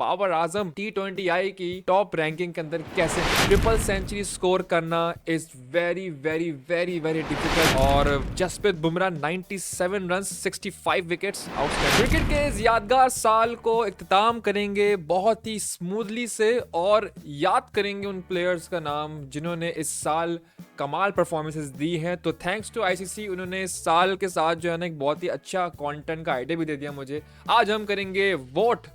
Babar Azam T20I की top ranking के अंदर कैसे ट्रिपल सेंचुरी स्कोर करना is very very very very difficult. और Jasprit Bumrah 97 run 65 wickets outstanding. Cricket के इस यादगार साल को इख्तिताम करेंगे बहुत ही स्मूथली से और याद करेंगे उन प्लेयर्स का नाम जिन्होंने इस साल कमाल परफॉर्मेंसेस दी हैं। तो थैंक्स टू आईसीसी, उन्होंने इस साल के साथ जो है ना एक बहुत ही अच्छा कंटेंट का आइडिया भी दे दिया मुझे। आज हम करेंगे vote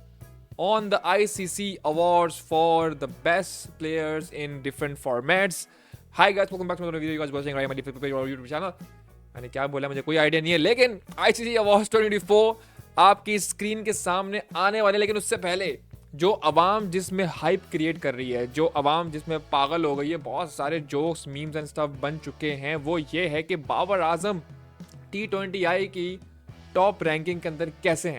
on the ICC awards for the best players in different formats. Hi guys, welcome back to another video. You guys watching right my YouTube channel. मैंने क्या बोला मुझे कोई आइडिया नहीं है, लेकिन ICC Awards 2024 आपकी स्क्रीन के सामने आने वाले। लेकिन उससे पहले जो अवाम जिसमें हाइप क्रिएट कर रही है, जो अवाम जिसमें पागल हो गई है, बहुत सारे जोक्स मीम्स एंड स्टफ बन चुके हैं, वो ये है कि बाबर आजम T20I की टॉप रैंकिंग के अंदर कैसे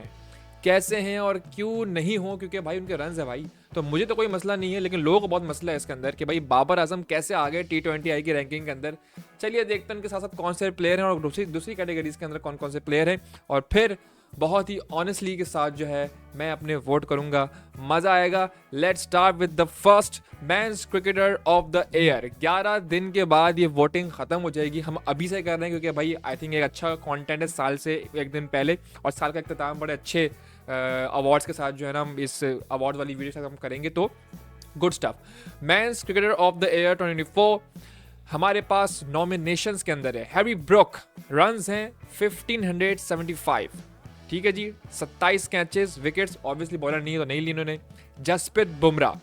हैं और क्यों नहीं हो, क्योंकि भाई उनके रन्स है भाई। तो मुझे तो कोई मसला नहीं है, लेकिन लोगों को बहुत मसला है इसके अंदर कि भाई बाबर आजम कैसे आ गए T20I की रैंकिंग के अंदर। चलिए देखते हैं उनके साथ साथ कौन से प्लेयर हैं और दूसरी कैटेगरीज के अंदर कौन कौन से प्लेयर हैं, और फिर बहुत ही ऑनेस्टली के साथ जो है मैं अपने वोट करूंगा, मजा आएगा। Let's start with the first men's cricketer of the year. 11 दिन के बाद ये वोटिंग खत्म हो जाएगी, हम अभी से कर रहे हैं क्योंकि भाई आई थिंक एक अच्छा कंटेंट है साल से एक दिन पहले, और साल का इख्तिताम बड़े अच्छे अवार्ड्स के साथ जो है ना हम इस अवार्ड वाली वीडियो के साथ हम करेंगे। तो good stuff. Men's cricketer of the year 2024 हमारे पास नॉमिनेशंस के अंदर है हैरी ब्रुक, रन्स हैं 1575, ठीक है जी, 27 कैचेस, विकेट्स ऑब्वियसली बॉलर नहीं है तो नहीं ली इन्होंने। Jasprit Bumrah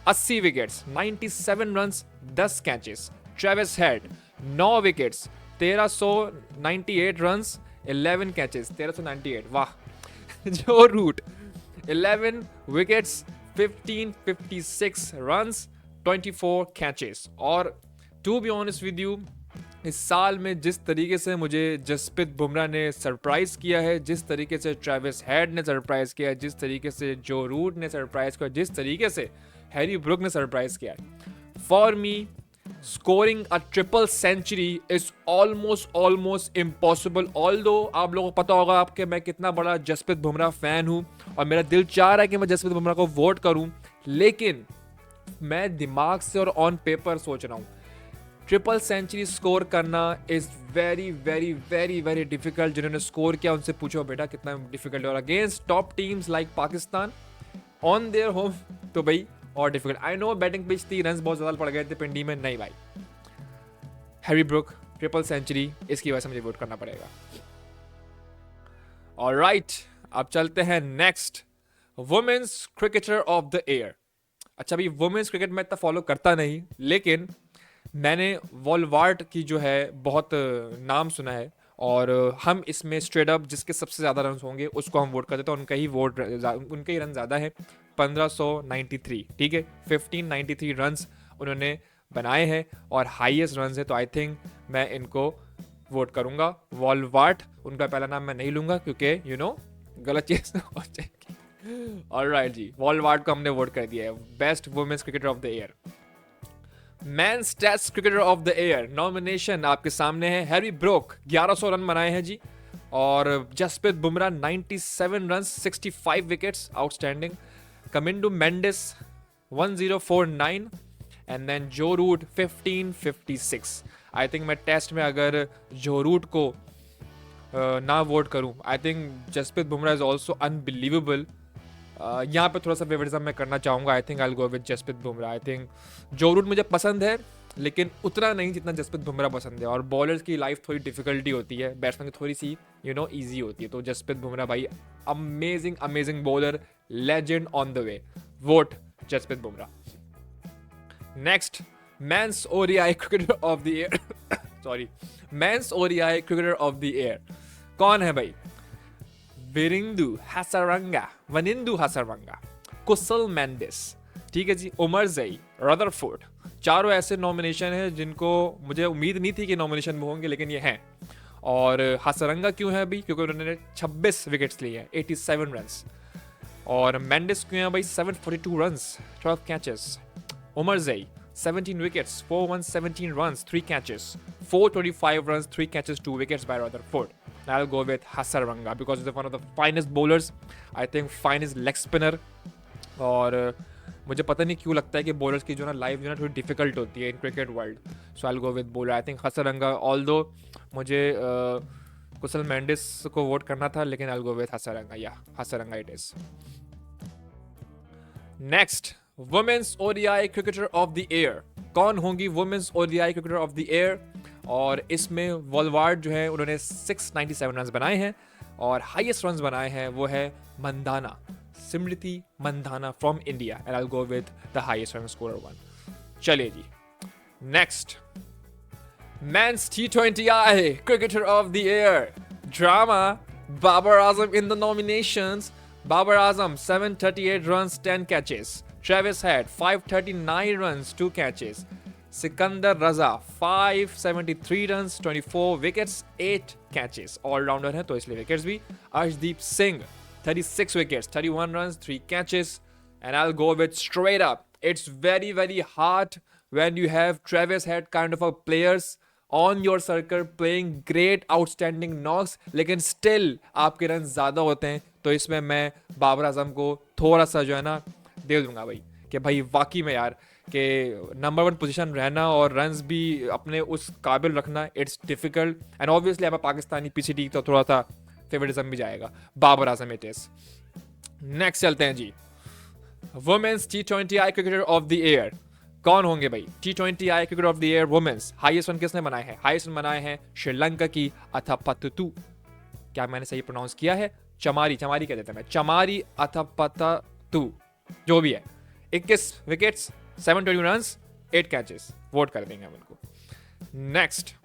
80 wickets 97 runs 10 catches. Travis Head 9 wickets 1398 runs 11 catches, 1398, वाह। Joe Root 11 wickets 1556 runs 24 catches. और to be honest with you, इस साल में जिस तरीके से मुझे जसप्रीत बुमराह ने सरप्राइज किया है, जिस तरीके से ट्रेविस हेड ने सरप्राइज किया है, जिस तरीके से जो रूट ने सरप्राइज किया, जिस तरीके से हैरी ब्रुक ने सरप्राइज किया, for me scoring a triple century is almost impossible. Although आप लोगों को पता होगा आपके मैं कितना बड़ा जसप्रीत बुमराह फैन हूं और मेरा दिल चाह रहा है कि मैं जसप्रीत बुमराह को वोट करूं, लेकिन मैं दिमाग से और ऑन पेपर सोच रहा हूं ट्रिपल सेंचुरी स्कोर करना is very very very very difficult. जिन्होंने स्कोर किया उनसे पूछो बेटा कितना डिफिकल्ट है, और against top teams like Pakistan on their home तो भाई और difficult. I know batting pitch थी, रन्स बहुत ज्यादा पड़ गए थे पिंडी में, नहीं भाई, हैरी ब्रुक ट्रिपल सेंचुरी, इसकी वजह से मुझे वोट करना पड़ेगा। ऑलराइट, अब चलते हैं next, women's cricketer of the year. अच्छा भाई, वुमेन्स क्रिकेट में इतना फॉलो करता नहीं, लेकिन मैंने वॉलवार्ट की जो है बहुत नाम सुना है, और हम इसमें स्ट्रेट अप जिसके सबसे ज़्यादा रन होंगे उसको हम वोट कर देते हैं। उनके ही रन ज़्यादा है, 1593, ठीक है, 1593 रन्स उन्होंने बनाए हैं और हाईएस्ट रन्स है। तो आई थिंक मैं इनको वोट करूंगा। वॉलवार्ट, उनका पहला नाम मैं नहीं लूंगा क्योंकि गलत चीज़ हो जाएगी। ऑलराइट जी, वॉलवार्ट को हमने वोट कर दिया है best women's cricketer of the year. Men's test cricketer of the year nomination आपके सामने है। हैरी ब्रुक 1100 रन बनाए हैं जी, और Jasprit Bumrah 97 run 65 wickets outstanding. Kamindu Mendis 1049 and then Joe Root 1556। I think मैं टेस्ट में अगर जो रूट को ना वोट करूं, I think Jasprit Bumrah is also unbelievable. यहाँ पे थोड़ा सा फेवरिज्म मैं करना चाहूँगा। I think I will go with Jasprit Bumrah. I think Joe Root मुझे पसंद है, लेकिन उतना नहीं जितना जसप्रीत बुमराह पसंद है, और बॉलर्स की लाइफ थोड़ी डिफिकल्टी होती है, बैट्समैन की थोड़ी सी ईजी होती है। तो जसप्रीत बुमराह भाई amazing bowler, legend on the way, vote Jasprit Bumrah. Next, men's ODI cricketer of the year sorry, men's ODI cricketer of the year कौन है भाई? वनिंदु हसरंगा, कुशल मेंडिस, ठीक है जी, उमर जई, रदरफोर्ड, चारों ऐसे नॉमिनेशन हैं जिनको मुझे उम्मीद नहीं थी कि नॉमिनेशन में होंगे, लेकिन ये हैं। और हसरंगा क्यों है अभी? क्योंकि उन्होंने 26 विकेट्स लिए हैं, 87 रन्स। और मेंडिस क्यों है भाई? 742 रन्स, 12 कैचेस। उमर जई 17 wickets, 417 runs, 3 catches, 425 runs, 3 catches, 2 wickets by Rutherford. I'll go with Hasaranga because he's one of the finest bowlers. I think finest leg spinner. और मुझे पता नहीं क्यों लगता है कि बॉलर्स की जो ना लाइफ जो ना थोड़ी डिफिकल्ट होती है in cricket world. So I will go with bowler. I think Hasaranga, although मुझे कुशल मेंडिस को वोट करना था, लेकिन I will go with Hasaranga. Yeah Hasaranga it is. Next, women's ODI cricketer of the year. कौन होंगी women's ODI cricketer of the year? और इसमें वॉलवार्ड जो है उन्होंने 697 रन बनाए हैं और हाईएस्ट रन बनाए हैं वो है Mandhana, Smriti Mandhana from India. And I will go with the highest run scorer one. चलिए जी. Next, Men's T20I Cricketer of the Year. Drama. Babar Azam in the nominations. Babar Azam 738 runs, 10 catches. Travis Head 539 runs, 2 catches. Sikandar Raza 573 runs, 24 wickets, 8 catches. All rounder है तो इसलिए wickets भी. Arshdeep Singh 36 wickets, 31 runs, 3 catches. And I'll go with straight up. It's very very hard when you have Travis Head kind of a players on your circle playing great outstanding knocks, लेकिन still आपके run ज़्यादा होते हैं. तो इसमें मैं बाबर आजम को थोड़ा सा जो है ना दे दूंगा भाई, कि भाई वाकई में यार कि नंबर 1 पोजीशन रहना और रन्स भी अपने उस काबिल रखना, इट्स डिफिकल्ट. एंड ऑब्वियसली आप पाकिस्तानी पीसीटी तो थोड़ा सा फेवरेटिज्म भी जाएगा. Babar Azam it is. Next चलते हैं जी. Women's T20I cricketer of the year. कौन होंगे भाई T20I cricketer of the year women's? Highest run किसने बनाए हैं? हाईएस्ट रन बनाए हैं श्रीलंका की अथापत्तू. क्या मैंने सही प्रोनाउंस किया है? चमारी कह देता मैं. चमारी अथापत्तू जो भी है. 21 विकेट्स, 720 रन्स, 8 कैचेस. वोट कर देंगे हम उनको. Next,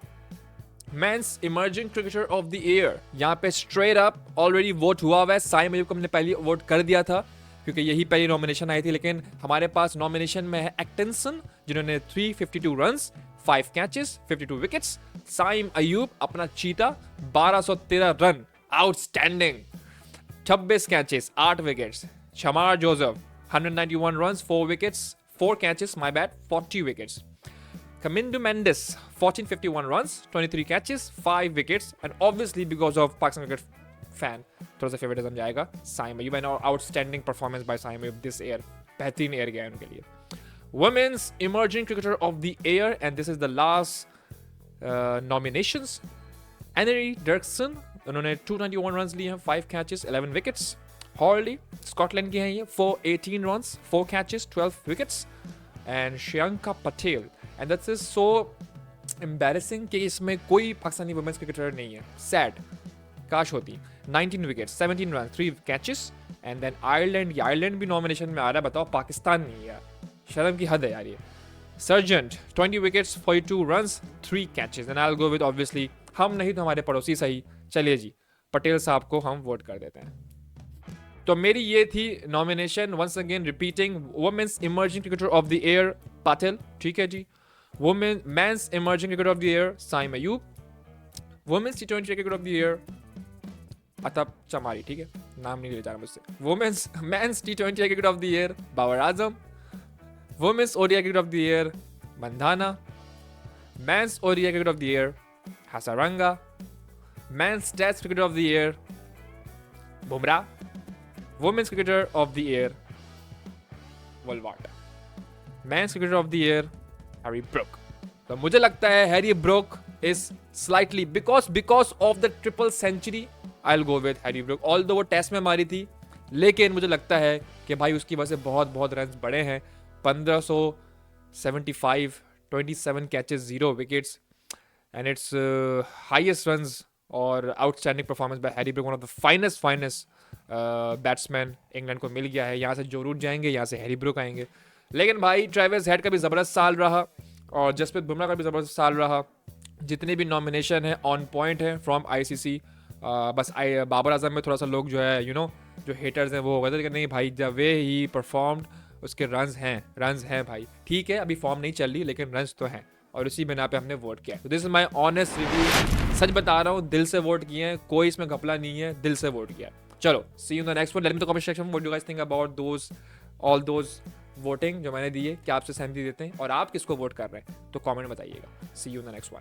men's emerging cricketer of the year. यहाँ पे स्ट्रेट अप ऑलरेडी वोट हुआ है. साइम अयूब को हमने पहले वोट कर दिया था क्योंकि यही पहली नॉमिनेशन आई थी, लेकिन हमारे पास नॉमिनेशन में है एक्टिंसन जिन्होंने 352 runs, 5 catches, 52 wickets. Saim Ayub अपना चीता 1213 run, outstanding. 26 catches, 8 wickets. Shamar Joseph 191 runs, 4 wickets, 4 catches, my bad, 40 wickets. Kamindu Mendes 1451 runs, 23 catches, 5 wickets, and obviously because of Pakistan cricket fan थोड़ा सा फेवरेटिज्म जाएगा Saim Ayub. And outstanding performance by Saim Ayub this year. बेहतरीन year गया उनके लिए. Women's emerging cricketer of the year, and this is the last nominations. Annerie Dercksen, उन्होंने 291 runs लिए हैं, 5 कैचेस, 11 विकेट्स. हॉर्ली स्कॉटलैंड की हैं ये, 418 runs, 4 catches, 12 wickets. And Shriyanka Patel, and that's is so embarrassing कि इसमें कोई पाकिस्तानी वुमेन्स क्रिकेटर नहीं है. सैड, काश होती. 19 wickets, 17 run, 3 catches. And then Ireland भी नॉमिनेशन में आ रहा है. बताओ पाकिस्तान नहीं है यार, शर्म की हद है यार ये. Sergeant 20 wickets, 42 runs, 3 catches. And I will go with obviously हम नहीं तो हमारे पड़ोसी सही. चलिए जी, पटेल साहब को हम वोट कर देते हैं. तो मेरी ये थी nomination. Once again repeating, women's emerging cricketer of the year Patel, ठीक है जी. Men's emerging cricketer of the year Saim Ayub. Women's T20 cricketer of the year Athapaththu Chamari, ठीक है, नाम नहीं ले जा रहा मुझसे. Women's men's T20 cricketer of the year Babar Azam. Women's ODI cricketer of the year Mandhana. Men's ODI cricketer of the year Hasaranga. Men's test cricketer of the year Bumrah. Women's Cricketer of the Year वॉलवार्ड. Men's Cricketer of the Year Harry Brook. तो मुझे लगता है Harry Brook is slightly because of the triple century I'll go with Harry Brook. Although वो test में मारी थी, लेकिन मुझे लगता है कि भाई उसकी वजह से बहुत रन बड़े हैं. 1575, 27 catches, 0 wickets, and it's highest runs और outstanding performance by Harry Brook. One of the finest batsman England को मिल गया है. यहाँ से जो रूट जाएंगे, यहाँ से हैरी ब्रूक आएंगे. लेकिन भाई ट्रेविस हेड का भी ज़बरदस्त साल रहा और जसप्रीत बुमराह का भी ज़बरदस्त साल रहा. जितने भी नॉमिनेशन है ऑन पॉइंट है फ्रॉम ICC. बस बाबर आजम में थोड़ा सा लोग जो है जो हेटर्स हैं वो हो गए थे, लेकिन नहीं भाई, द वे ही परफॉर्म्ड, उसके रन्स हैं भाई. ठीक है अभी फॉर्म नहीं चल रही, लेकिन रन्स तो हैं और उसी बिना पे हमने वोट किया. तो this is my honest review. सच बता रहा हूँ, दिल से वोट किए हैं, कोई इसमें घपला नहीं है, दिल से वोट किया. चलो, see you in the next one. Let me know comment section what you guys think about all those voting जो मैंने दी है. क्या आपसे सहमति देते हैं और आप किसको वोट कर रहे हैं, तो कमेंट बताइएगा. See you in the next one.